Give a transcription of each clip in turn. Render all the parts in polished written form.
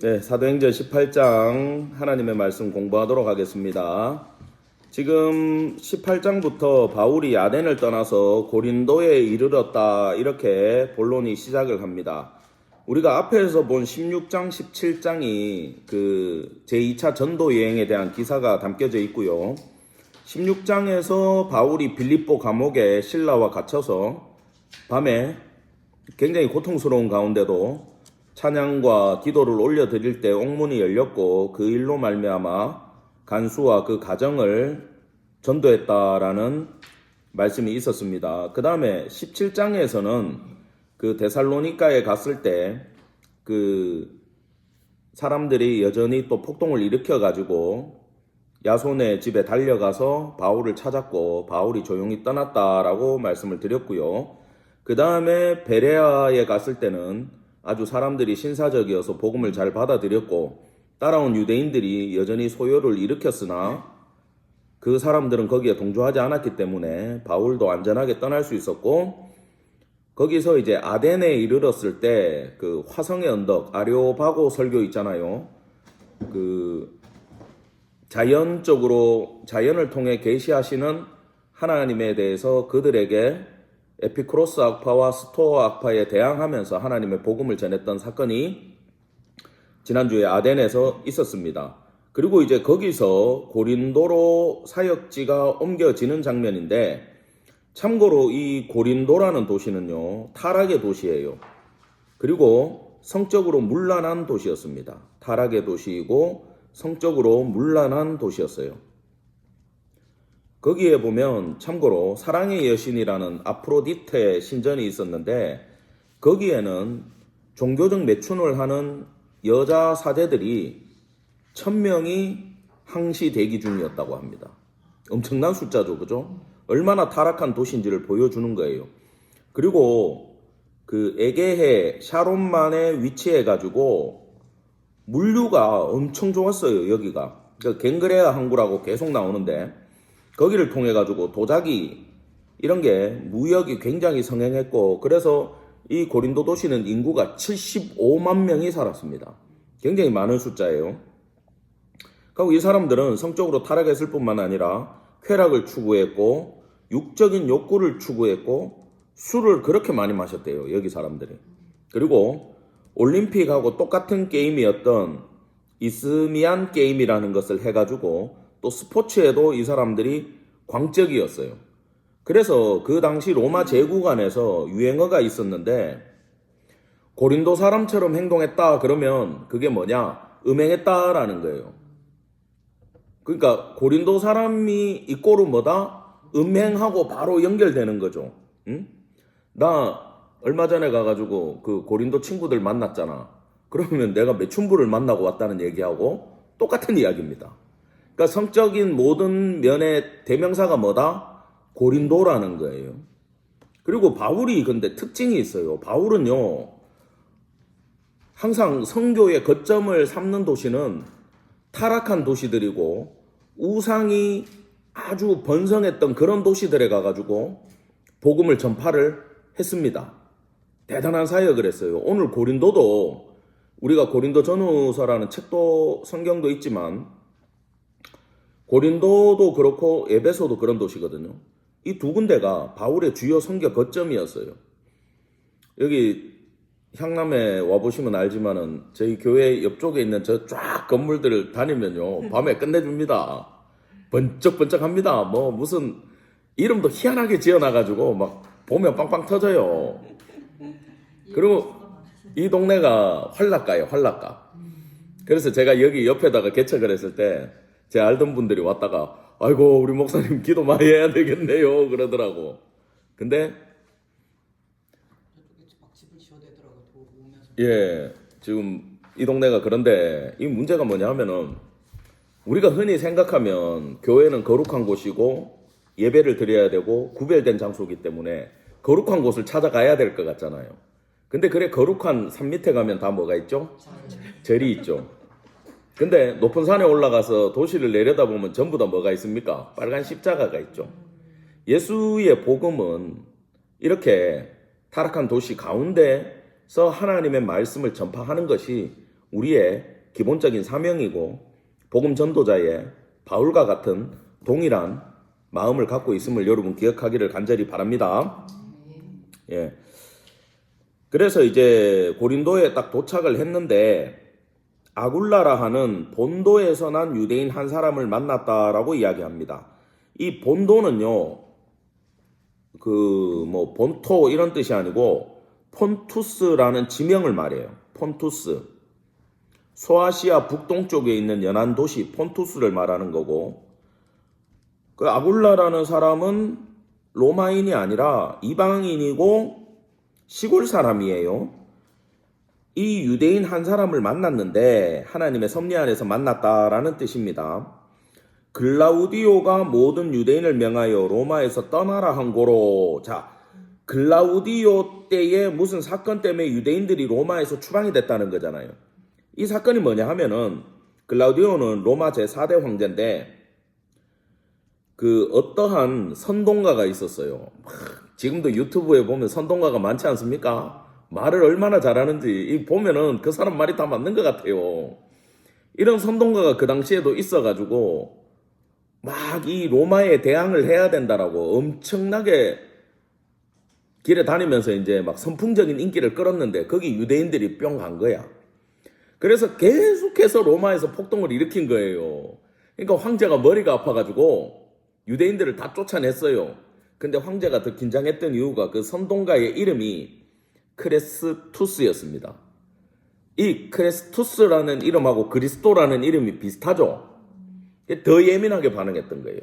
네, 사도행전 18장 하나님의 말씀 공부하도록 하겠습니다. 지금 18장부터 바울이 야덴을 떠나서 고린도에 이르렀다 이렇게 본론이 시작을 합니다. 우리가 앞에서 본 16장, 17장이 그 제2차 전도 여행에 대한 기사가 담겨져 있고요. 16장에서 바울이 빌립보 감옥에 신라와 갇혀서 밤에 굉장히 고통스러운 가운데도 찬양과 기도를 올려드릴 때 옥문이 열렸고 그 일로 말미암아 간수와 그 가정을 전도했다라는 말씀이 있었습니다. 그 다음에 17장에서는 그 데살로니가에 갔을 때 그 사람들이 여전히 또 폭동을 일으켜 가지고 야손의 집에 달려가서 바울을 찾았고 바울이 조용히 떠났다라고 말씀을 드렸고요. 그 다음에 베레아에 갔을 때는 아주 사람들이 신사적이어서 복음을 잘 받아들였고 따라온 유대인들이 여전히 소요를 일으켰으나 그 사람들은 거기에 동조하지 않았기 때문에 바울도 안전하게 떠날 수 있었고, 거기서 이제 아덴에 이르렀을 때 그 화성의 언덕 아레오바고 설교 있잖아요. 그 자연을 통해 계시하시는 하나님에 대해서 그들에게 에피크로스 악파와 스토아 악파에 대항하면서 하나님의 복음을 전했던 사건이 지난주에 아덴에서 있었습니다. 그리고 이제 거기서 고린도로 사역지가 옮겨지는 장면인데, 참고로 이 고린도라는 도시는요, 타락의 도시예요. 그리고 성적으로 문란한 도시였습니다. 타락의 도시이고 성적으로 문란한 도시였어요. 거기에 보면 참고로 사랑의 여신이라는 아프로디테 신전이 있었는데, 거기에는 종교적 매춘을 하는 여자 사제들이 1000명이 항시 대기 중이었다고 합니다. 엄청난 숫자죠, 그죠? 얼마나 타락한 도시인지를 보여주는 거예요. 그리고 그 에게해 샤론만에 위치해가지고 물류가 엄청 좋았어요, 여기가. 그러니까 갱그레아 항구라고 계속 나오는데 거기를 통해 가지고 도자기 이런 게 무역이 굉장히 성행했고, 그래서 이 고린도 도시는 인구가 75만 명이 살았습니다. 굉장히 많은 숫자예요. 그리고 이 사람들은 성적으로 타락했을 뿐만 아니라 쾌락을 추구했고 육적인 욕구를 추구했고 술을 그렇게 많이 마셨대요, 여기 사람들이. 그리고 올림픽하고 똑같은 게임이었던 이스미안 게임이라는 것을 해가지고 또 스포츠에도 이 사람들이 광적이었어요. 그래서 그 당시 로마 제국 안에서 유행어가 있었는데, 고린도 사람처럼 행동했다 그러면 그게 뭐냐? 음행했다라는 거예요. 그러니까 고린도 사람이 이꼬르 뭐다? 음행하고 바로 연결되는 거죠. 응? 나 얼마 전에 가가지고 그 고린도 친구들 만났잖아. 그러면 내가 매춘부를 만나고 왔다는 얘기하고 똑같은 이야기입니다. 그러니까 성적인 모든 면의 대명사가 뭐다? 고린도라는 거예요. 그리고 바울이 근데 특징이 있어요. 바울은요, 항상 선교의 거점을 삼는 도시는 타락한 도시들이고 우상이 아주 번성했던 그런 도시들에 가가지고 복음을 전파를 했습니다. 대단한 사역을 했어요. 오늘 고린도도, 우리가 고린도 전후서라는 책도 성경도 있지만 고린도도 그렇고 에베소도 그런 도시거든요. 이 두 군데가 바울의 주요 선교 거점이었어요. 여기 향남에 와보시면 알지만은 저희 교회 옆쪽에 있는 저 쫙 건물들을 다니면요, 밤에 끝내줍니다. 번쩍번쩍합니다. 뭐 무슨 이름도 희한하게 지어놔가지고 막 보면 빵빵 터져요. 그리고 이 동네가 활락가예요, 활락가. 그래서 제가 여기 옆에다가 개척을 했을 때 제 알던 분들이 왔다가 아이고 우리 목사님 기도 많이 해야 되겠네요 그러더라고. 근데 예, 지금 이 동네가 그런데 이 문제가 뭐냐 하면은, 우리가 흔히 생각하면 교회는 거룩한 곳이고 예배를 드려야 되고 구별된 장소이기 때문에 거룩한 곳을 찾아가야 될 것 같잖아요. 근데 그래, 거룩한 산 밑에 가면 다 뭐가 있죠? 절이 있죠. 근데 높은 산에 올라가서 도시를 내려다보면 전부 다 뭐가 있습니까? 빨간 십자가가 있죠. 예수의 복음은 이렇게 타락한 도시 가운데서 하나님의 말씀을 전파하는 것이 우리의 기본적인 사명이고 복음 전도자의 바울과 같은 동일한 마음을 갖고 있음을 여러분 기억하기를 간절히 바랍니다. 예. 그래서 이제 고린도에 딱 도착을 했는데 아굴라라 하는 본도에서 난 유대인 한 사람을 만났다라고 이야기합니다. 이 본도는요, 본토 이런 뜻이 아니고 폰투스라는 지명을 말해요. 폰투스. 소아시아 북동쪽에 있는 연안 도시 폰투스를 말하는 거고, 그 아굴라라는 사람은 로마인이 아니라 이방인이고 시골 사람이에요. 이 유대인 한 사람을 만났는데 하나님의 섭리 안에서 만났다라는 뜻입니다. 글라우디오가 모든 유대인을 명하여 로마에서 떠나라 한 고로. 자, 글라우디오 때에 무슨 사건 때문에 유대인들이 로마에서 추방이 됐다는 거잖아요. 이 사건이 뭐냐 하면은 글라우디오는 로마 제4대 황제인데 그 어떠한 선동가가 있었어요. 지금도 유튜브에 보면 선동가가 많지 않습니까? 말을 얼마나 잘하는지 보면은 그 사람 말이 다 맞는 것 같아요. 이런 선동가가 그 당시에도 있어가지고 막 이 로마에 대항을 해야 된다라고 엄청나게 길에 다니면서 이제 막 선풍적인 인기를 끌었는데 거기 유대인들이 뿅 간 거야. 그래서 계속해서 로마에서 폭동을 일으킨 거예요. 그러니까 황제가 머리가 아파가지고 유대인들을 다 쫓아냈어요. 근데 황제가 더 긴장했던 이유가 그 선동가의 이름이 크레스투스였습니다. 이 크레스투스라는 이름하고 그리스도라는 이름이 비슷하죠. 더 예민하게 반응했던 거예요.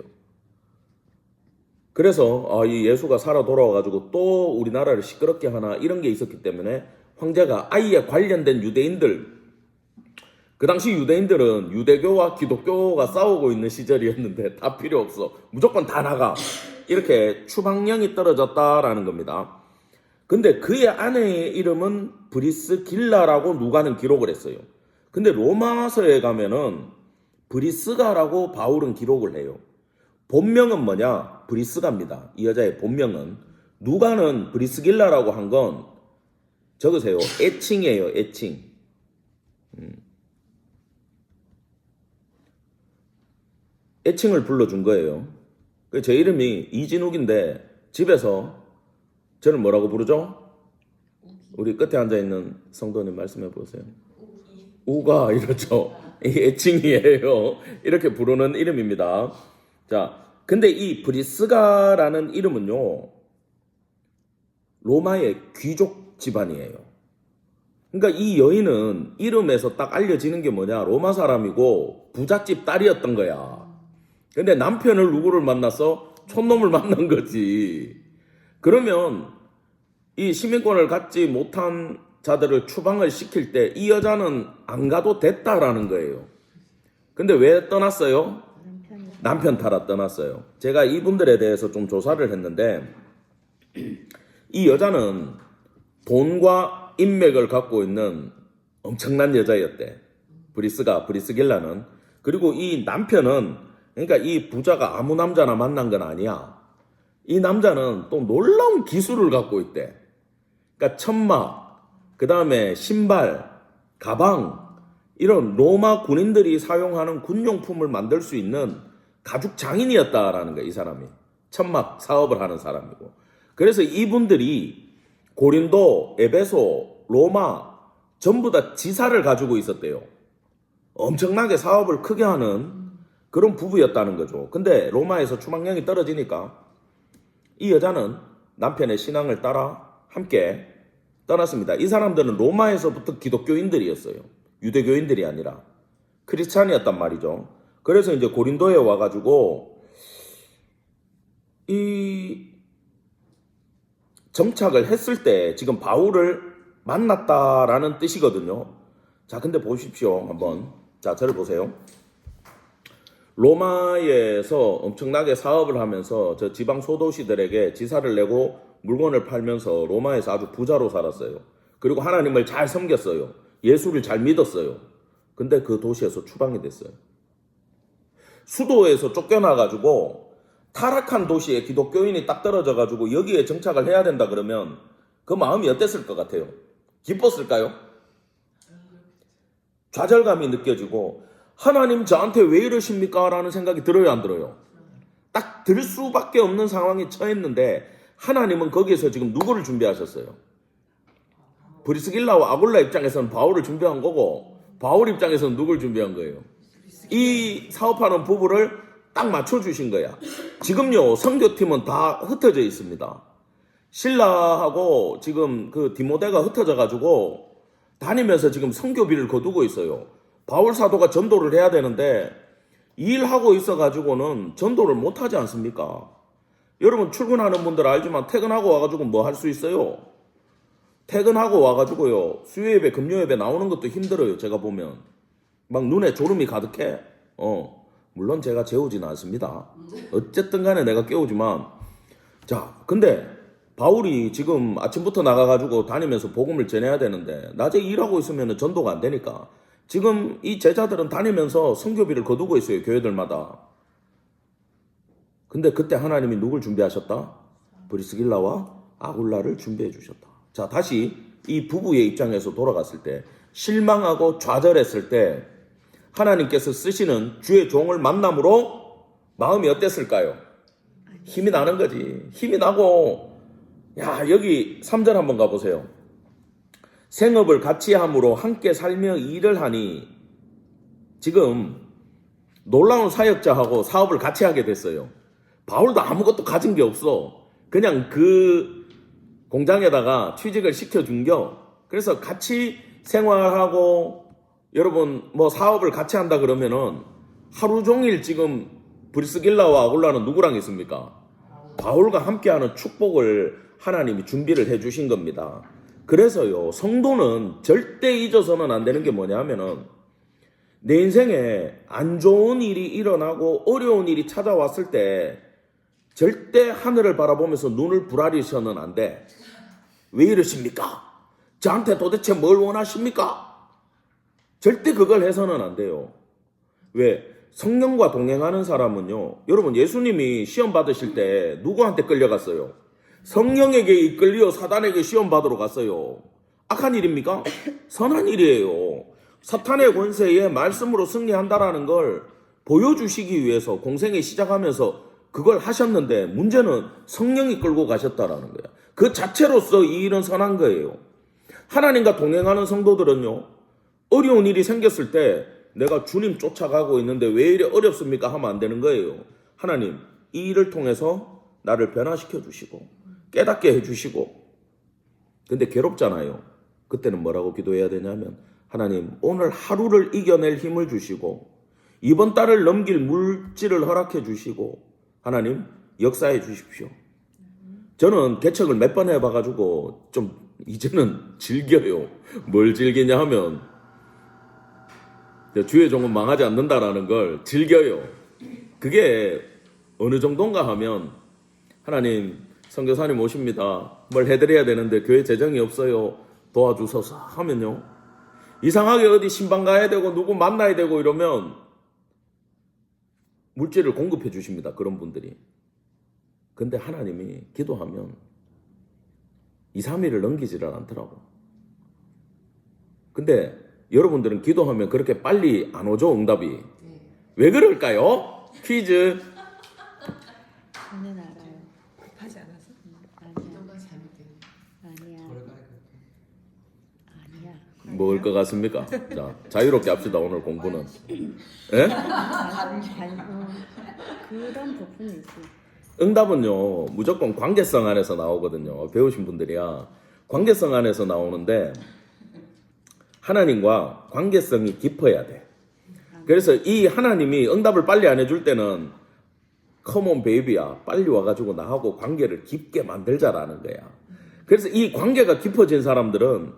그래서 이 예수가 살아 돌아와가지고 또 우리나라를 시끄럽게 하나 이런 게 있었기 때문에 황제가 아예 관련된 유대인들, 그 당시 유대인들은 유대교와 기독교가 싸우고 있는 시절이었는데 다 필요 없어. 무조건 다 나가. 이렇게 추방령이 떨어졌다라는 겁니다. 근데 그의 아내의 이름은 브리스길라라고 누가는 기록을 했어요. 근데 로마서에 가면은 브리스가라고 바울은 기록을 해요. 본명은 뭐냐? 브리스가입니다. 이 여자의 본명은. 누가는 브리스길라라고 한 건 적으세요. 애칭이에요. 애칭. 애칭을 불러준 거예요. 제 이름이 이진욱인데 집에서 저를 뭐라고 부르죠? 우리 끝에 앉아있는 성도님 말씀해 보세요. 우가 이러죠. 이 애칭이에요. 이렇게 부르는 이름입니다. 자, 근데 이 브리스가라는 이름은요, 로마의 귀족 집안이에요. 그러니까 이 여인은 이름에서 딱 알려지는 게 뭐냐? 로마 사람이고 부잣집 딸이었던 거야. 근데 남편을 누구를 만나서 촌놈을 만난 거지. 그러면 이 시민권을 갖지 못한 자들을 추방을 시킬 때 이 여자는 안 가도 됐다라는 거예요. 근데 왜 떠났어요? 남편 타라 떠났어요. 제가 이분들에 대해서 좀 조사를 했는데 이 여자는 돈과 인맥을 갖고 있는 엄청난 여자였대. 브리스길라는. 그리고 이 남편은, 그러니까 이 부자가 아무 남자나 만난 건 아니야. 이 남자는 또 놀라운 기술을 갖고 있대. 그러니까 천막, 그 다음에 신발, 가방, 이런 로마 군인들이 사용하는 군용품을 만들 수 있는 가죽 장인이었다라는 거야, 이 사람이. 천막 사업을 하는 사람이고. 그래서 이분들이 고린도, 에베소, 로마 전부 다 지사를 가지고 있었대요. 엄청나게 사업을 크게 하는 그런 부부였다는 거죠. 근데 로마에서 추방령이 떨어지니까 이 여자는 남편의 신앙을 따라 함께 떠났습니다. 이 사람들은 로마에서부터 기독교인들이었어요. 유대교인들이 아니라 크리스찬이었단 말이죠. 그래서 이제 고린도에 와가지고 이 정착을 했을 때 지금 바울을 만났다라는 뜻이거든요. 자, 근데 보십시오. 한번. 자, 저를 보세요. 로마에서 엄청나게 사업을 하면서 저 지방 소도시들에게 지사를 내고 물건을 팔면서 로마에서 아주 부자로 살았어요. 그리고 하나님을 잘 섬겼어요. 예수를 잘 믿었어요. 근데 그 도시에서 추방이 됐어요. 수도에서 쫓겨나가지고 타락한 도시에 기독교인이 딱 떨어져가지고 여기에 정착을 해야 된다 그러면 그 마음이 어땠을 것 같아요? 기뻤을까요? 좌절감이 느껴지고 하나님 저한테 왜 이러십니까? 라는 생각이 들어요, 안 들어요? 딱 들 수밖에 없는 상황에 처했는데 하나님은 거기에서 지금 누구를 준비하셨어요? 브리스길라와 아굴라 입장에서는 바울을 준비한 거고 바울 입장에서는 누굴 준비한 거예요? 이 사업하는 부부를 딱 맞춰주신 거야. 지금요 선교팀은 다 흩어져 있습니다. 신라하고 지금 그 디모데가 흩어져 가지고 다니면서 지금 선교비를 거두고 있어요. 바울 사도가 전도를 해야 되는데 일하고 있어 가지고는 전도를 못 하지 않습니까? 여러분 출근하는 분들 알지만 퇴근하고 와가지고 뭐 할 수 있어요? 퇴근하고 와가지고요 수요 예배 금요 예배 나오는 것도 힘들어요. 제가 보면 막 눈에 졸음이 가득해. 물론 제가 재우지는 않습니다. 어쨌든 간에 내가 깨우지만 자 근데 바울이 지금 아침부터 나가가지고 다니면서 복음을 전해야 되는데 낮에 일하고 있으면 전도가 안 되니까 지금 이 제자들은 다니면서 선교비를 거두고 있어요. 교회들마다. 근데 그때 하나님이 누굴 준비하셨다? 브리스길라와 아굴라를 준비해 주셨다. 자 다시 이 부부의 입장에서 돌아갔을 때 실망하고 좌절했을 때 하나님께서 쓰시는 주의 종을 만남으로 마음이 어땠을까요? 힘이 나는 거지. 힘이 나고 야 여기 3절 한번 가보세요. 생업을 같이 함으로 함께 살며 일을 하니 지금 놀라운 사역자하고 사업을 같이 하게 됐어요. 바울도 아무것도 가진 게 없어. 그냥 그 공장에다가 취직을 시켜준겨. 그래서 같이 생활하고 여러분 뭐 사업을 같이 한다 그러면은 하루 종일 지금 브리스길라와 아굴라는 누구랑 있습니까? 바울과 함께하는 축복을 하나님이 준비를 해주신 겁니다. 그래서요 성도는 절대 잊어서는 안 되는 게 뭐냐면은 내 인생에 안 좋은 일이 일어나고 어려운 일이 찾아왔을 때 절대 하늘을 바라보면서 눈을 부라리셔는 안 돼. 왜 이러십니까? 저한테 도대체 뭘 원하십니까? 절대 그걸 해서는 안 돼요. 왜? 성령과 동행하는 사람은요. 여러분 예수님이 시험 받으실 때 누구한테 끌려갔어요? 성령에게 이끌려 사단에게 시험 받으러 갔어요. 악한 일입니까? 선한 일이에요. 사탄의 권세에 말씀으로 승리한다라는 걸 보여주시기 위해서 공생에 시작하면서 그걸 하셨는데 문제는 성령이 끌고 가셨다라는 거야. 그 자체로서 이 일은 선한 거예요. 하나님과 동행하는 성도들은요. 어려운 일이 생겼을 때 내가 주님 쫓아가고 있는데 왜 이래 어렵습니까? 하면 안 되는 거예요. 하나님 이 일을 통해서 나를 변화시켜 주시고 깨닫게 해주시고 근데 괴롭잖아요. 그때는 뭐라고 기도해야 되냐면 하나님 오늘 하루를 이겨낼 힘을 주시고 이번 달을 넘길 물질을 허락해 주시고 하나님 역사해 주십시오. 저는 개척을 몇 번 해봐가지고 좀 이제는 즐겨요. 뭘 즐기냐 하면 주의 종은 망하지 않는다라는 걸 즐겨요. 그게 어느 정도인가 하면 하나님 선교사님 오십니다. 뭘 해드려야 되는데 교회 재정이 없어요. 도와주소서 하면요. 이상하게 어디 신방 가야 되고 누구 만나야 되고 이러면 물질을 공급해 주십니다. 그런 분들이. 근데 하나님이 기도하면 2, 3일을 넘기지를 않더라고. 근데 여러분들은 기도하면 그렇게 빨리 안 오죠, 응답이. 왜 그럴까요? 퀴즈. 저는 알아요. 급하지 않아서? 아니야. 아니야. 뭐일 것 같습니까? 자, 자유롭게 합시다, 오늘 공부는. 예? 그런 부분이 있어. 응답은요, 무조건 관계성 안에서 나오거든요. 배우신 분들이야. 관계성 안에서 나오는데, 하나님과 관계성이 깊어야 돼. 그래서 이 하나님이 응답을 빨리 안 해줄 때는, 컴온 베이비야, 빨리 와가지고 나하고 관계를 깊게 만들자라는 거야. 그래서 이 관계가 깊어진 사람들은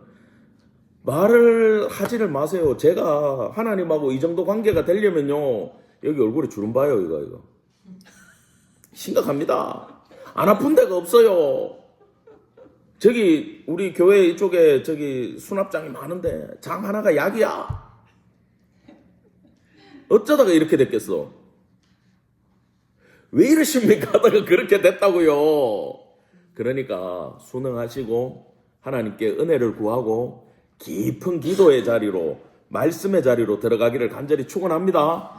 말을 하지를 마세요. 제가 하나님하고 이 정도 관계가 되려면요, 여기 얼굴에 주름 봐요, 이거. 심각합니다. 안 아픈 데가 없어요. 저기 우리 교회 이쪽에 저기 수납장이 많은데 장 하나가 약이야. 어쩌다가 이렇게 됐겠어? 왜 이러십니까? 하다가 그렇게 됐다고요. 그러니까 순응하시고 하나님께 은혜를 구하고 깊은 기도의 자리로 말씀의 자리로 들어가기를 간절히 축원합니다.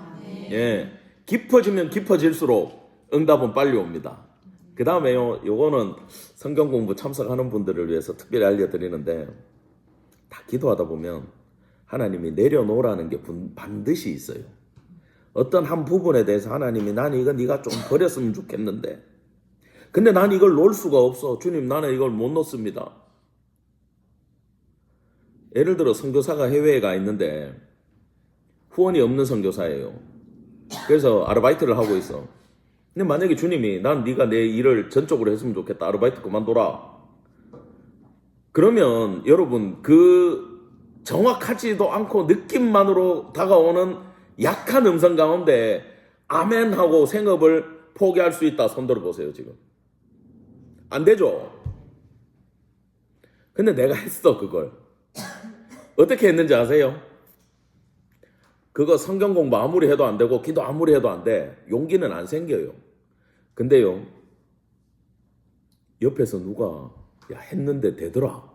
예, 깊어지면 깊어질수록 응답은 빨리 옵니다. 그 다음에요, 요거는 성경 공부 참석하는 분들을 위해서 특별히 알려드리는데, 다 기도하다 보면 하나님이 내려놓으라는 게 반드시 있어요. 어떤 한 부분에 대해서 하나님이 난 이거 네가 좀 버렸으면 좋겠는데, 근데 난 이걸 놓을 수가 없어. 주님, 나는 이걸 못 놓습니다. 예를 들어 선교사가 해외에 가 있는데 후원이 없는 선교사예요. 그래서 아르바이트를 하고 있어. 근데 만약에 주님이 난 네가 내 일을 전적으로 했으면 좋겠다. 아르바이트 그만둬라. 그러면 여러분 그 정확하지도 않고 느낌만으로 다가오는 약한 음성 가운데 아멘 하고 생업을 포기할 수 있다. 손 들어보세요. 지금 안 되죠. 근데 내가 했어. 그걸 어떻게 했는지 아세요? 그거 성경 공부 아무리 해도 안 되고 기도 아무리 해도 안 돼. 용기는 안 생겨요. 근데요, 옆에서 누가 야 했는데 되더라.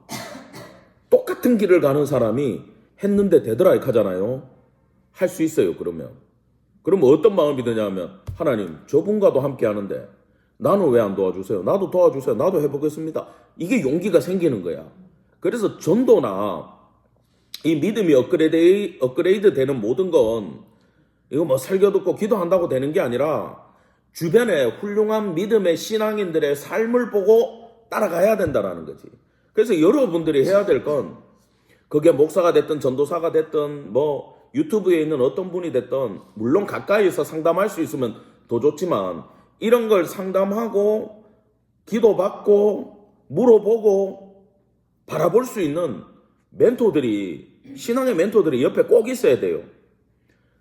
똑같은 길을 가는 사람이 했는데 되더라 이렇게 하잖아요. 할 수 있어요. 그러면 어떤 마음이 드냐면 하나님 저분과도 함께 하는데 나는 왜 안 도와주세요? 나도 도와주세요. 나도 해보겠습니다. 이게 용기가 생기는 거야. 그래서 전도나 이 믿음이 업그레이드 되는 모든 건 이거 뭐 설교 듣고 기도한다고 되는 게 아니라 주변에 훌륭한 믿음의 신앙인들의 삶을 보고 따라가야 된다는 거지. 그래서 여러분들이 해야 될 건 그게 목사가 됐든 전도사가 됐든 뭐 유튜브에 있는 어떤 분이 됐든 물론 가까이서 상담할 수 있으면 더 좋지만 이런 걸 상담하고 기도받고 물어보고 바라볼 수 있는 신앙의 멘토들이 옆에 꼭 있어야 돼요.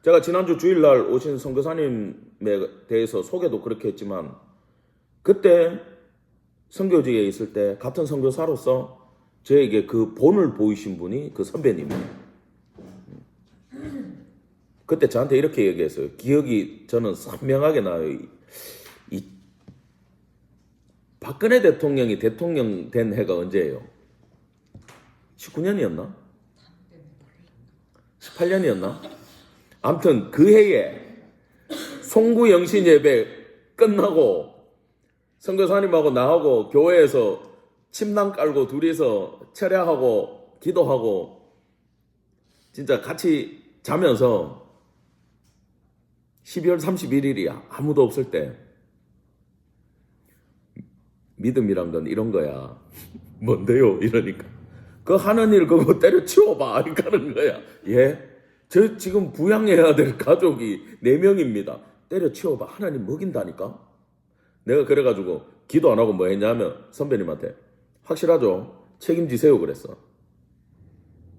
제가 지난주 주일날 오신 선교사님에 대해서 소개도 그렇게 했지만 그때 선교지에 있을 때 같은 선교사로서 저에게 그 본을 보이신 분이 그 선배님이에요. 그때 저한테 이렇게 얘기했어요. 기억이 저는 선명하게 나요. 이 박근혜 대통령이 대통령 된 해가 언제예요? 19년이었나? 18년이었나? 아무튼 그 해에 송구 영신 예배 끝나고 선교사님하고 나하고 교회에서 침낭 깔고 둘이서 철야하고 기도하고 진짜 같이 자면서 12월 31일이야. 아무도 없을 때 믿음이란 건 이런 거야. 뭔데요? 이러니까 그 하는 일 그거 때려치워봐 이렇게 하는 거야. 예? 저 지금 부양해야 될 가족이 4명입니다. 때려치워봐. 하나님 먹인다니까. 내가 그래가지고 기도 안 하고 뭐 했냐면 선배님한테 확실하죠? 책임지세요 그랬어.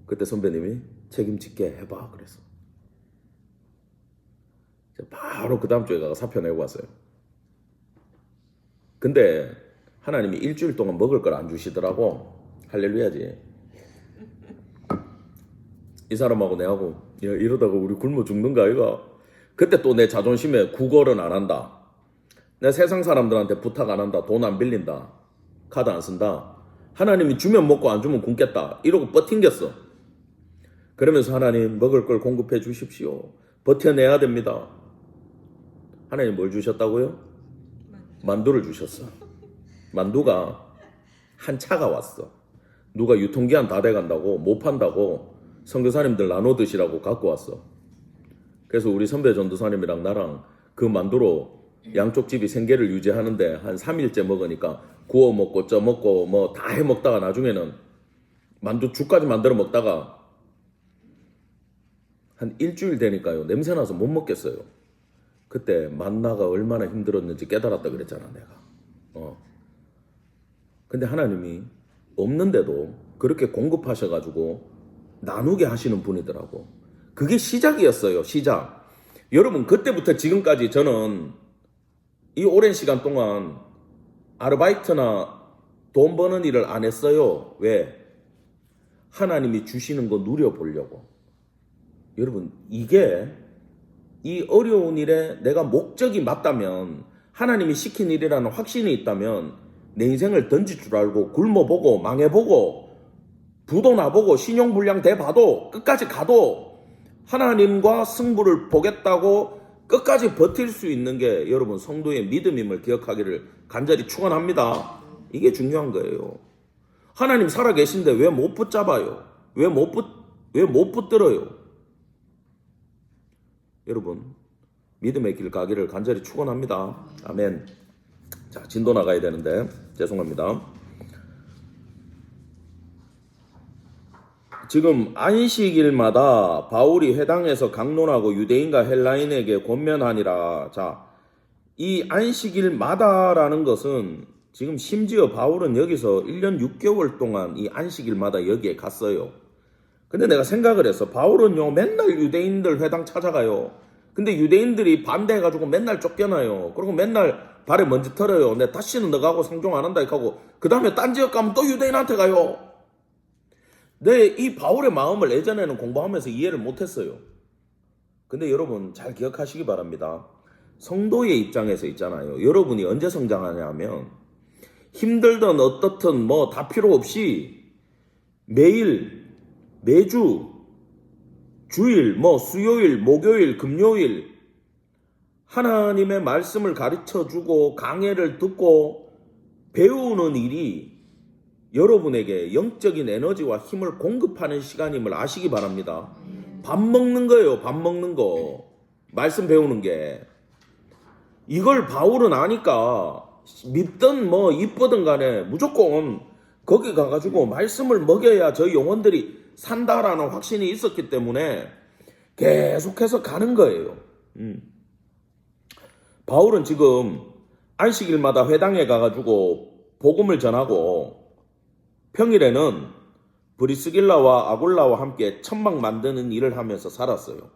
그때 선배님이 책임질게 해봐 그랬어. 바로 그 다음 주에 가서 사표 내고 왔어요. 근데 하나님이 일주일 동안 먹을 걸 안 주시더라고. 할렐루야지. 이 사람하고 내하고 야, 이러다가 우리 굶어 죽는가 이거. 그때 또 내 자존심에 구걸은 안 한다. 내 세상 사람들한테 부탁 안 한다. 돈 안 빌린다. 카드 안 쓴다. 하나님이 주면 먹고 안 주면 굶겠다. 이러고 버팅겼어. 그러면서 하나님 먹을 걸 공급해 주십시오. 버텨내야 됩니다. 하나님 뭘 주셨다고요? 만두를 주셨어. 만두가 한 차가 왔어. 누가 유통기한 다 돼간다고 못 판다고 선교사님들 나눠 드시라고 갖고 왔어. 그래서 우리 선배 전도사님이랑 나랑 그 만두로 양쪽 집이 생계를 유지하는데 한 3일째 먹으니까 구워 먹고 쪄 먹고 뭐 다 해 먹다가 나중에는 만두죽까지 만들어 먹다가 한 일주일 되니까요 냄새나서 못 먹겠어요. 그때 만나가 얼마나 힘들었는지 깨달았다 그랬잖아 내가. 근데 하나님이 없는데도 그렇게 공급하셔가지고 나누게 하시는 분이더라고. 그게 시작이었어요. 시작. 여러분 그때부터 지금까지 저는 이 오랜 시간 동안 아르바이트나 돈 버는 일을 안 했어요. 왜? 하나님이 주시는 거 누려보려고. 여러분 이게 이 어려운 일에 내가 목적이 맞다면 하나님이 시킨 일이라는 확신이 있다면 내 인생을 던질 줄 알고 굶어보고 망해보고 부도 나보고 신용불량 돼봐도 끝까지 가도 하나님과 승부를 보겠다고 끝까지 버틸 수 있는 게 여러분 성도의 믿음임을 기억하기를 간절히 축원합니다. 이게 중요한 거예요. 하나님 살아계신데 왜 못 붙잡아요? 왜 못 붙들어요? 여러분 믿음의 길 가기를 간절히 축원합니다. 아멘. 자, 진도 나가야 되는데 죄송합니다. 지금 안식일마다 바울이 회당에서 강론하고 유대인과 헬라인에게 권면하니라. 자, 이 안식일마다라는 것은 지금 심지어 바울은 여기서 1년 6개월 동안 이 안식일마다 여기에 갔어요. 근데 내가 생각을 했어. 바울은요 맨날 유대인들 회당 찾아가요. 근데 유대인들이 반대해가지고 맨날 쫓겨나요. 그리고 맨날 발에 먼지 털어요. 내 다시는 너가고 상종 안 한다 이렇게 하고 그 다음에 딴 지역 가면 또 유대인한테 가요. 내 이 바울의 마음을 예전에는 공부하면서 이해를 못했어요. 근데 여러분 잘 기억하시기 바랍니다. 성도의 입장에서 있잖아요. 여러분이 언제 성장하냐 하면 힘들든 어떻든 뭐 다 필요 없이 매일 매주 주일 뭐 수요일 목요일 금요일 하나님의 말씀을 가르쳐주고 강해를 듣고 배우는 일이 여러분에게 영적인 에너지와 힘을 공급하는 시간임을 아시기 바랍니다. 밥 먹는 거예요. 밥 먹는 거. 말씀 배우는 게. 이걸 바울은 아니까 믿든 뭐 이쁘든 간에 무조건 거기 가가지고 말씀을 먹여야 저 영혼들이 산다라는 확신이 있었기 때문에 계속해서 가는 거예요. 바울은 지금 안식일마다 회당에 가가지고 복음을 전하고 평일에는 브리스길라와 아굴라와 함께 천막 만드는 일을 하면서 살았어요.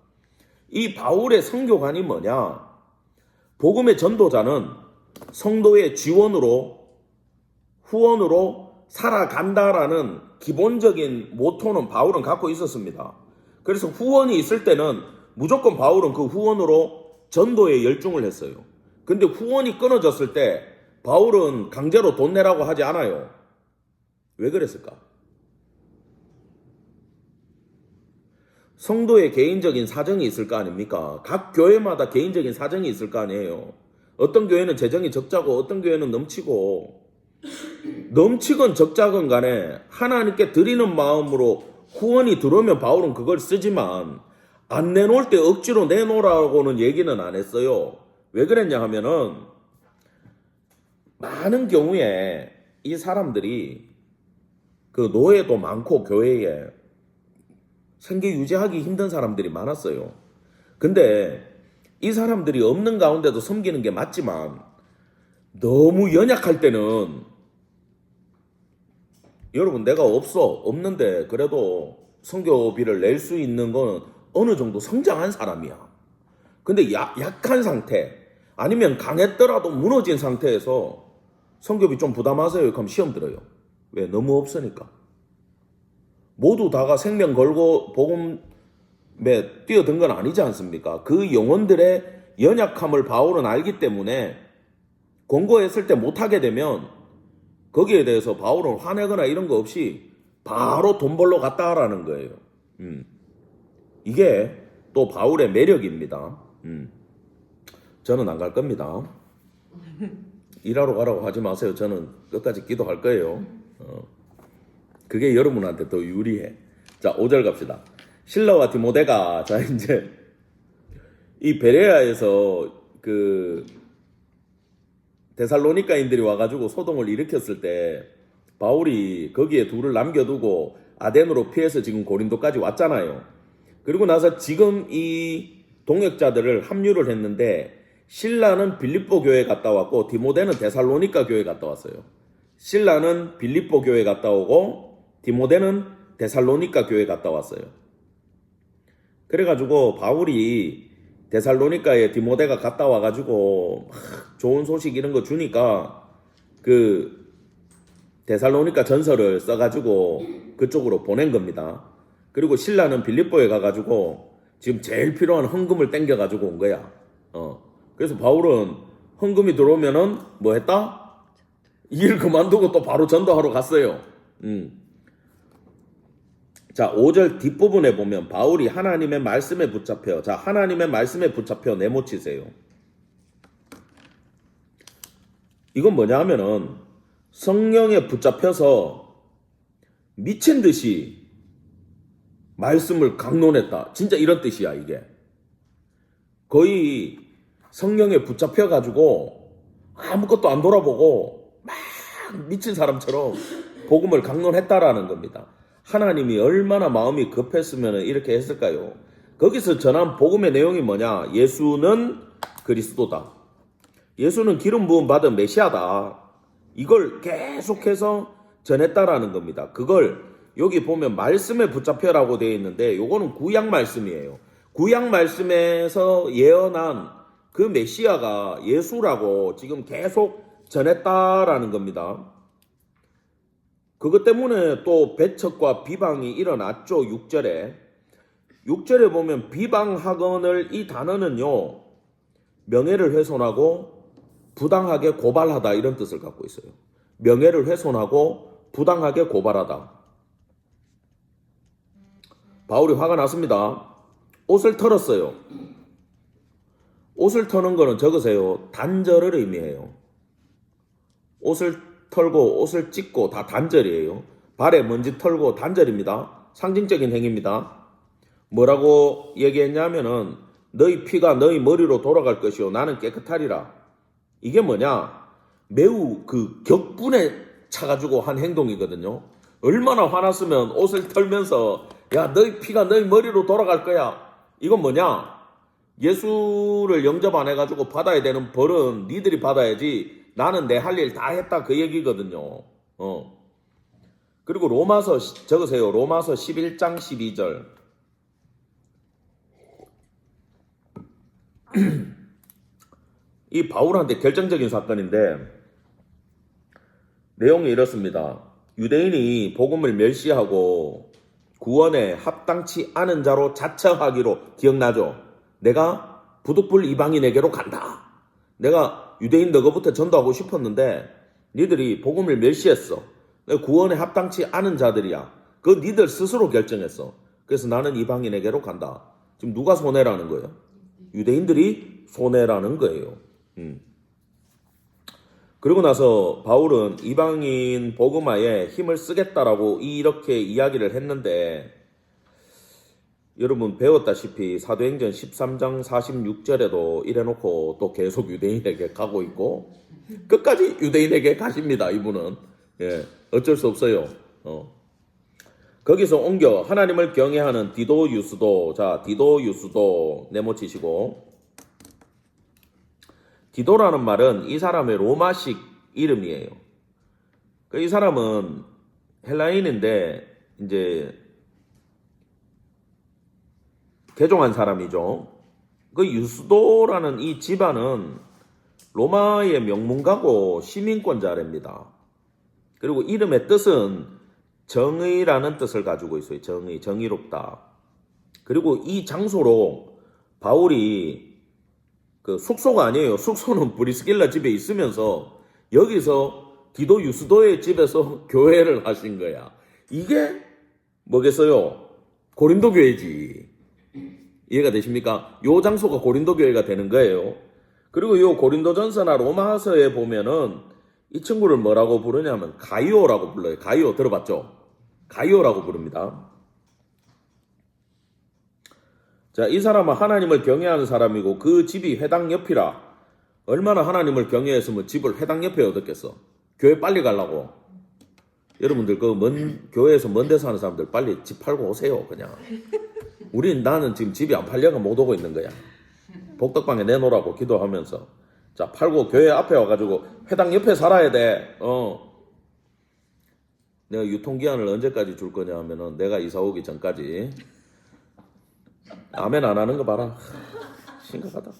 이 바울의 선교관이 뭐냐? 복음의 전도자는 성도의 지원으로 후원으로 살아간다라는 기본적인 모토는 바울은 갖고 있었습니다. 그래서 후원이 있을 때는 무조건 바울은 그 후원으로 전도에 열중을 했어요. 근데 후원이 끊어졌을 때 바울은 강제로 돈 내라고 하지 않아요. 왜 그랬을까? 성도의 개인적인 사정이 있을 거 아닙니까? 각 교회마다 개인적인 사정이 있을 거 아니에요. 어떤 교회는 재정이 적자고 어떤 교회는 넘치건 적자건 간에 하나님께 드리는 마음으로 후원이 들어오면 바울은 그걸 쓰지만 안 내놓을 때 억지로 내놓으라고는 얘기는 안 했어요. 왜 그랬냐 하면은 많은 경우에 이 사람들이 그 노예도 많고 교회에 생계 유지하기 힘든 사람들이 많았어요. 근데 이 사람들이 없는 가운데도 섬기는 게 맞지만 너무 연약할 때는 여러분 내가 없는데 그래도 선교비를 낼 수 있는 건 어느 정도 성장한 사람이야. 근데 약한 상태 아니면 강했더라도 무너진 상태에서 선교비 좀 부담하세요. 그럼 시험 들어요. 왜? 너무 없으니까. 모두 다가 생명 걸고 복음에 뛰어든 건 아니지 않습니까? 그 영혼들의 연약함을 바울은 알기 때문에 권고했을 때 못하게 되면 거기에 대해서 바울은 화내거나 이런 거 없이 바로 돈 벌러 갔다라는 거예요. 이게 또 바울의 매력입니다. 저는 안 갈 겁니다. 일하러 가라고 하지 마세요. 저는 끝까지 기도할 거예요. 그게 여러분한테 더 유리해. 자, 5절 갑시다. 실라와 디모데가 자 이제 이 베레아에서 그 데살로니가인들이 와가지고 소동을 일으켰을 때 바울이 거기에 둘을 남겨두고 아덴으로 피해서 지금 고린도까지 왔잖아요. 그리고 나서 지금 이 동역자들을 합류를 했는데 실라는 빌립보 교회 갔다 왔고 디모데는 데살로니가 교회 갔다 왔어요. 실라는 빌립보 교회 갔다 오고 디모데는 데살로니가 교회 갔다 왔어요. 그래가지고 바울이 데살로니가에 디모데가 갔다 와가지고 좋은 소식 이런 거 주니까 그 데살로니가 전서를 써가지고 그쪽으로 보낸 겁니다. 그리고 신라는 빌립보에 가가지고 지금 제일 필요한 헌금을 땡겨가지고 온 거야. 그래서 바울은 헌금이 들어오면은 뭐 했다? 일 그만두고 또 바로 전도하러 갔어요. 자, 5절 뒷부분에 보면 바울이 하나님의 말씀에 붙잡혀. 자, 하나님의 말씀에 붙잡혀 네모치세요. 이건 뭐냐 하면은 성령에 붙잡혀서 미친 듯이 말씀을 강론했다. 진짜 이런 뜻이야, 이게. 거의 성령에 붙잡혀가지고 아무것도 안 돌아보고 막 미친 사람처럼 복음을 강론했다라는 겁니다. 하나님이 얼마나 마음이 급했으면 이렇게 했을까요? 거기서 전한 복음의 내용이 뭐냐? 예수는 그리스도다. 예수는 기름 부음 받은 메시아다. 이걸 계속해서 전했다라는 겁니다. 그걸 여기 보면 말씀에 붙잡혀라고 되어 있는데 요거는 구약 말씀이에요. 구약 말씀에서 예언한 그 메시아가 예수라고 지금 계속 전했다라는 겁니다. 그것 때문에 또 배척과 비방이 일어났죠. 6절에 보면 비방하거늘 이 단어는요, 명예를 훼손하고 부당하게 고발하다 이런 뜻을 갖고 있어요. 명예를 훼손하고 부당하게 고발하다. 바울이 화가 났습니다. 옷을 털었어요. 옷을 터는 거는 적으세요. 단절을 의미해요. 옷을 털고 옷을 찢고 다 단절이에요. 발에 먼지 털고 단절입니다. 상징적인 행위입니다. 뭐라고 얘기했냐면은 너희 피가 너희 머리로 돌아갈 것이요 나는 깨끗하리라. 이게 뭐냐? 매우 그 격분에 차가지고 한 행동이거든요. 얼마나 화났으면 옷을 털면서 야 너희 피가 너희 머리로 돌아갈 거야. 이건 뭐냐? 예수를 영접 안 해가지고 받아야 되는 벌은 니들이 받아야지 나는 내 할 일 다 했다 그 얘기거든요. 그리고 로마서 적으세요. 로마서 11장 12절. 이 바울한테 결정적인 사건인데 내용이 이렇습니다. 유대인이 복음을 멸시하고 구원에 합당치 않은 자로 자처하기로 기억나죠? 내가 부득불 이방인에게로 간다. 내가 유대인 너거부터 전도하고 싶었는데 니들이 복음을 멸시했어. 구원에 합당치 않은 자들이야. 그거 니들 스스로 결정했어. 그래서 나는 이방인에게로 간다. 지금 누가 손해라는 거예요? 유대인들이 손해라는 거예요. 그리고 나서 바울은 이방인 복음화에 힘을 쓰겠다라고 이렇게 이야기를 했는데 여러분 배웠다시피 사도행전 13장 46절에도 이래놓고 또 계속 유대인에게 가고 있고 끝까지 유대인에게 가십니다. 이분은 어쩔 수 없어요. 거기서 옮겨 하나님을 경외하는 디도 유스도. 자, 디도 유스도 네모치시고 디도라는 말은 이 사람의 로마식 이름이에요. 이 사람은 헬라인인데 이제 개종한 사람이죠. 그 유스도라는 이 집안은 로마의 명문가고 시민권자랍니다. 그리고 이름의 뜻은 정의라는 뜻을 가지고 있어요. 정의, 정의롭다. 그리고 이 장소로 바울이 그 숙소가 아니에요. 숙소는 브리스길라 집에 있으면서 여기서 디도 유스도의 집에서 교회를 하신 거야. 이게 뭐겠어요? 고린도 교회지. 이해가 되십니까? 요 장소가 고린도 교회가 되는 거예요. 그리고 요 고린도전서나 로마서에 보면은 이 친구를 뭐라고 부르냐면 가이오라고 불러요. 가이오 들어봤죠? 가이오라고 부릅니다. 자, 이 사람은 하나님을 경외하는 사람이고 그 집이 회당 옆이라. 얼마나 하나님을 경외했으면 집을 회당 옆에 얻었겠어. 교회 빨리 가려고. 여러분들 교회에서 먼 데서 하는 사람들 빨리 집 팔고 오세요. 그냥. 나는 지금 집이 안 팔려가 못 오고 있는 거야. 복덕방에 내놓으라고 기도하면서. 자, 팔고 교회 앞에 와가지고 회당 옆에 살아야 돼. 내가 유통기한을 언제까지 줄 거냐 하면은 내가 이사 오기 전까지. 아멘 안 하는 거 봐라. 심각하다.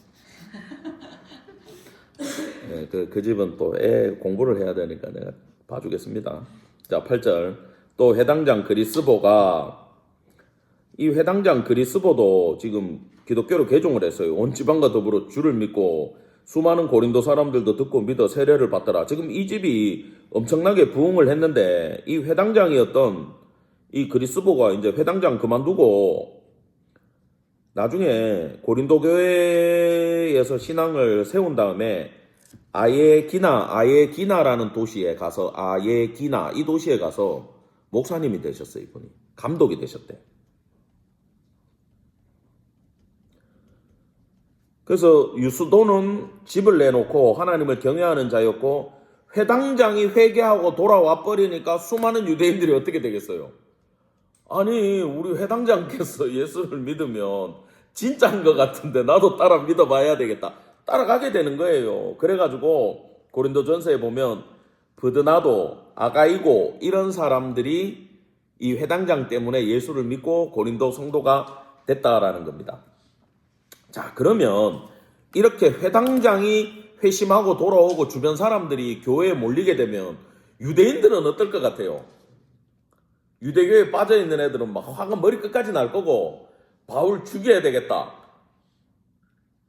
네, 그 집은 또 애 공부를 해야 되니까 내가 봐주겠습니다. 자, 8절. 또 회당장 그리스보가 이 회당장 그리스보도 지금 기독교로 개종을 했어요. 온 지방과 더불어 주를 믿고 수많은 고린도 사람들도 듣고 믿어 세례를 받더라. 지금 이 집이 엄청나게 부흥을 했는데 이 회당장이었던 이 그리스도가 이제 회당장 그만두고 나중에 고린도 교회에서 신앙을 세운 다음에 아예기나라는 도시에 가서 아예기나 이 도시에 가서 목사님이 되셨어요. 이분이 감독이 되셨대. 그래서 유스도는 집을 내놓고 하나님을 경외하는 자였고 회당장이 회개하고 돌아와 버리니까 수많은 유대인들이 어떻게 되겠어요? 아니 우리 회당장께서 예수를 믿으면 진짜인 것 같은데 나도 따라 믿어봐야 되겠다. 따라가게 되는 거예요. 그래가지고 고린도전서에 보면 브드나도, 아가이고 이런 사람들이 이 회당장 때문에 예수를 믿고 고린도 성도가 됐다라는 겁니다. 자, 그러면 이렇게 회당장이 회심하고 돌아오고 주변 사람들이 교회에 몰리게 되면 유대인들은 어떨 것 같아요? 유대교에 빠져있는 애들은 막 화가 머리 끝까지 날 거고 바울 죽여야 되겠다.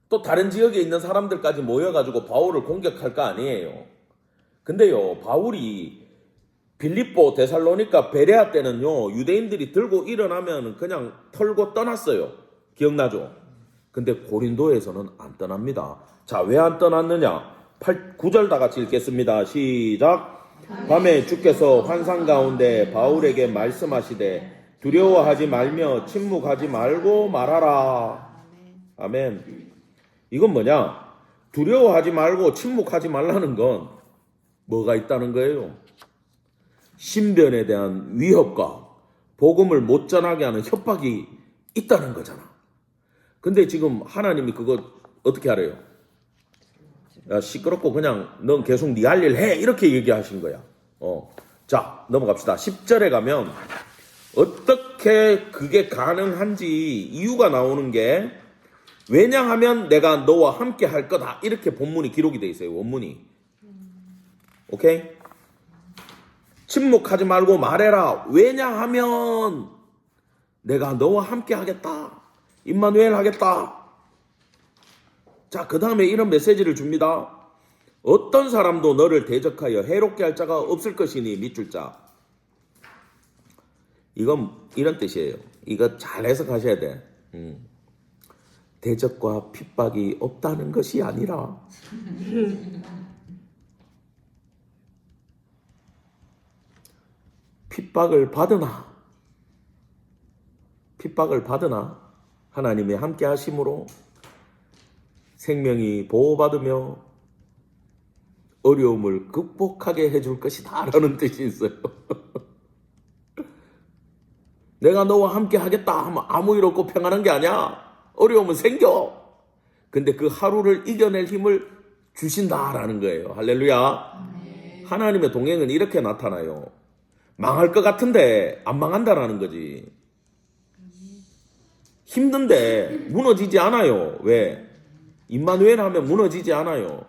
또 다른 지역에 있는 사람들까지 모여가지고 바울을 공격할 거 아니에요. 근데요, 바울이 빌립보, 데살로니가, 베레아 때는요, 유대인들이 들고 일어나면 그냥 털고 떠났어요. 기억나죠? 근데 고린도에서는 안 떠납니다. 자, 왜 안 떠났느냐? 9절 다 같이 읽겠습니다. 시작. 밤에 주께서 환상 가운데 바울에게 말씀하시되 두려워하지 말며 침묵하지 말고 말하라. 아멘. 이건 뭐냐? 두려워하지 말고 침묵하지 말라는 건 뭐가 있다는 거예요? 신변에 대한 위협과 복음을 못 전하게 하는 협박이 있다는 거잖아. 근데 지금 하나님이 그거 어떻게 하래요? 야, 시끄럽고 그냥 넌 계속 네 할 일 해. 이렇게 얘기하신 거야. 자, 넘어갑시다. 10절에 가면 어떻게 그게 가능한지 이유가 나오는 게 왜냐하면 내가 너와 함께 할 거다. 이렇게 본문이 기록이 돼 있어요. 원문이. 오케이? 침묵하지 말고 말해라. 왜냐하면 내가 너와 함께 하겠다. 임마누엘 하겠다. 자, 그 다음에 이런 메시지를 줍니다. 어떤 사람도 너를 대적하여 해롭게 할 자가 없을 것이니 밑줄 자. 이건 이런 뜻이에요. 이거 잘 해석하셔야 돼. 대적과 핍박이 없다는 것이 아니라 핍박을 받으나 하나님의 함께 하심으로 생명이 보호받으며 어려움을 극복하게 해줄 것이다 라는 뜻이 있어요. 내가 너와 함께 하겠다 하면 아무 일 없고 평안한 게 아니야. 어려움은 생겨. 근데 그 하루를 이겨낼 힘을 주신다라는 거예요. 할렐루야. 하나님의 동행은 이렇게 나타나요. 망할 것 같은데 안 망한다라는 거지. 힘든데 무너지지 않아요. 왜? 임마누엘 하면 무너지지 않아요.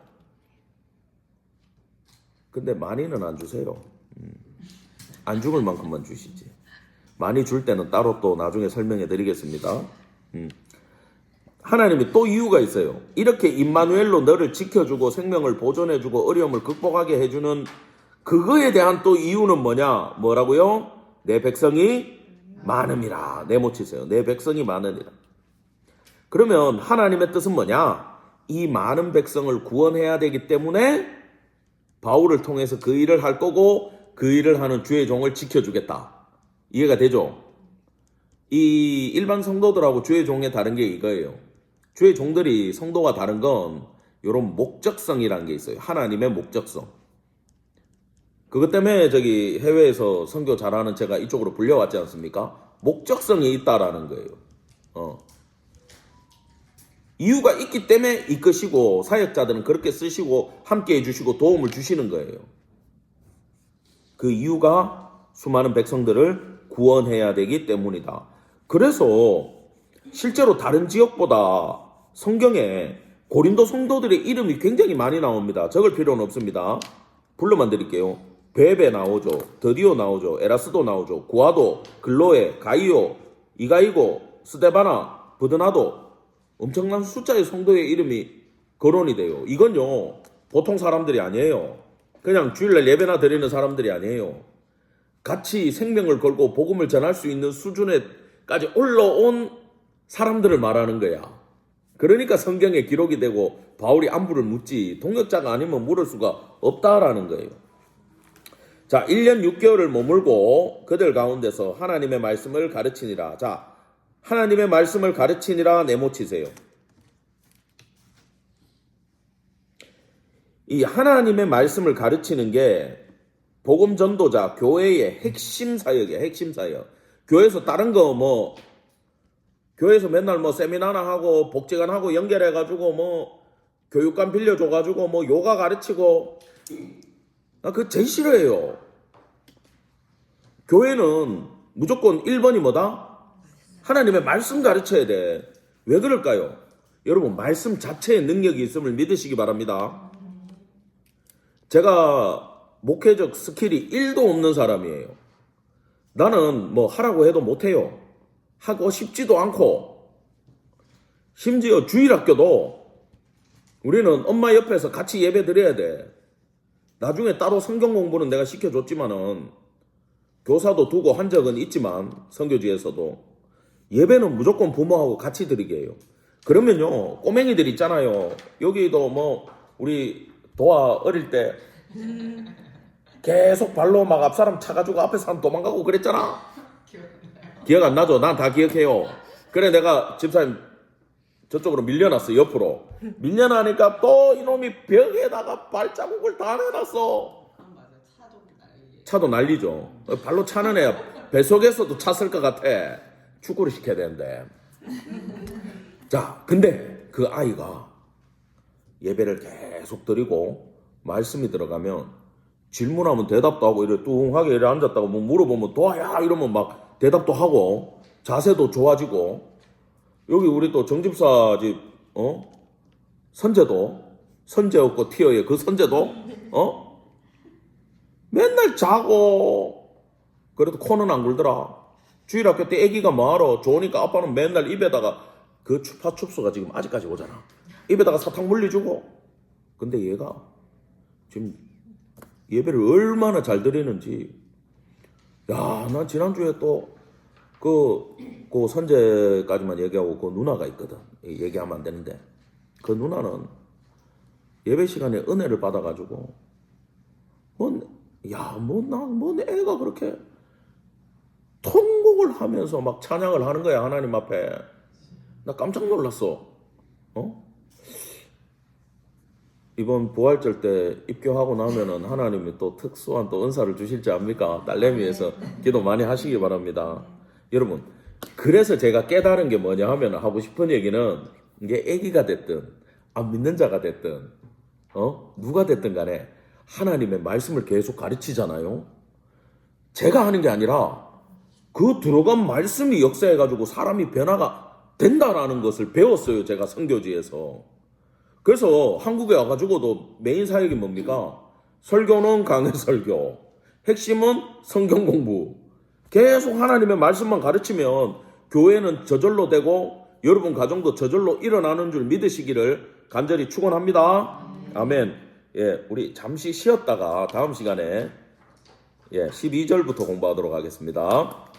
근데 많이는 안 주세요. 안 죽을 만큼만 주시지. 많이 줄 때는 따로 또 나중에 설명해 드리겠습니다. 하나님이 또 이유가 있어요. 이렇게 임마누엘로 너를 지켜주고 생명을 보존해주고 어려움을 극복하게 해주는 그거에 대한 또 이유는 뭐냐? 뭐라고요? 내 백성이 많음이라. 네모 치세요. 내 백성이 많으니라. 그러면 하나님의 뜻은 뭐냐? 이 많은 백성을 구원해야 되기 때문에 바울을 통해서 그 일을 할 거고 그 일을 하는 주의 종을 지켜주겠다. 이해가 되죠? 이 일반 성도들하고 주의 종의 다른 게 이거예요. 주의 종들이 성도가 다른 건 이런 목적성이라는 게 있어요. 하나님의 목적성. 그것 때문에 저기 해외에서 선교 잘하는 제가 이쪽으로 불려왔지 않습니까? 목적성이 있다라는 거예요. 이유가 있기 때문에 이끄시고 사역자들은 그렇게 쓰시고 함께 해주시고 도움을 주시는 거예요. 그 이유가 수많은 백성들을 구원해야 되기 때문이다. 그래서 실제로 다른 지역보다 성경에 고린도 성도들의 이름이 굉장히 많이 나옵니다. 적을 필요는 없습니다. 불러만 드릴게요. 베베 나오죠. 드디오 나오죠. 에라스도 나오죠. 구아도, 글로에, 가이오, 이가이고, 스데바나, 브드나도 엄청난 숫자의 성도의 이름이 거론이 돼요. 이건요 보통 사람들이 아니에요. 그냥 주일날 예배나 드리는 사람들이 아니에요. 같이 생명을 걸고 복음을 전할 수 있는 수준에까지 올라온 사람들을 말하는 거야. 그러니까 성경에 기록이 되고 바울이 안부를 묻지 동역자가 아니면 물을 수가 없다라는 거예요. 자, 1년 6개월을 머물고 그들 가운데서 하나님의 말씀을 가르치니라. 자, 하나님의 말씀을 가르치니라 네모치세요. 이 하나님의 말씀을 가르치는 게 복음 전도자, 교회의 핵심 사역이에요. 핵심 사역. 교회에서 다른 거 뭐 교회에서 맨날 뭐 세미나나 하고 복지관 하고 연결해가지고 뭐 교육관 빌려줘가지고 뭐 요가 가르치고 그거 제일 싫어해요. 교회는 무조건 1번이 뭐다? 하나님의 말씀 가르쳐야 돼. 왜 그럴까요? 여러분 말씀 자체의 능력이 있음을 믿으시기 바랍니다. 제가 목회적 스킬이 1도 없는 사람이에요. 나는 뭐 하라고 해도 못해요. 하고 싶지도 않고 심지어 주일학교도 우리는 엄마 옆에서 같이 예배 드려야 돼. 나중에 따로 성경 공부는 내가 시켜줬지만은 교사도 두고 한 적은 있지만 선교지에서도 예배는 무조건 부모하고 같이 드리게 해요. 그러면요 꼬맹이들 있잖아요. 여기도 뭐 우리 도아 어릴 때 계속 발로 막 앞사람 차가지고 앞에 사람 도망가고 그랬잖아. 기억 안 나죠? 난 다 기억해요. 그래 내가 집사님 저쪽으로 밀려났어. 옆으로 밀려나니까 또 이놈이 벽에다가 발자국을 다 내놨어. 차도 난리죠. 발로 차는 애 뱃속에서도 찼을 것 같아. 축구를 시켜야 되는데. 자, 근데 그 아이가 예배를 계속 드리고 말씀이 들어가면 질문하면 대답도 하고 이래 뚱하게 이래 앉았다가 뭐 물어보면 도와야 이러면 막 대답도 하고 자세도 좋아지고 여기 우리 또 정집사 집 선제도 선제 없고 티어의 그 선제도 맨날 자고 그래도 코는 안 굴더라. 주일학교 때 애기가 뭐하러 좋으니까 아빠는 맨날 입에다가 그 추파춥수가 지금 아직까지 오잖아. 입에다가 사탕 물려주고. 근데 얘가 지금 예배를 얼마나 잘 드리는지. 야, 난 지난주에 또 그 선제까지만 얘기하고 그 누나가 있거든. 얘기하면 안 되는데 그 누나는 예배 시간에 은혜를 받아가지고 뭐 애가 그렇게 통곡을 하면서 막 찬양을 하는 거야 하나님 앞에. 나 깜짝 놀랐어. 이번 부활절 때 입교하고 나면은 하나님이 또 특수한 또 은사를 주실지 압니까? 딸내미 위해서 기도 많이 하시기 바랍니다. 여러분, 그래서 제가 깨달은 게 뭐냐 하면 하고 싶은 얘기는 이게 애기가 됐든 안 믿는 자가 됐든 누가 됐든 간에 하나님의 말씀을 계속 가르치잖아요. 제가 하는 게 아니라 그 들어간 말씀이 역사해가지고 사람이 변화가 된다라는 것을 배웠어요. 제가 선교지에서. 그래서 한국에 와가지고도 메인 사역이 뭡니까? 설교는 강해 설교, 핵심은 성경 공부. 계속 하나님의 말씀만 가르치면 교회는 저절로 되고 여러분 가정도 저절로 일어나는 줄 믿으시기를 간절히 축원합니다. 아멘. 예, 우리 잠시 쉬었다가 다음 시간에 12절부터 공부하도록 하겠습니다.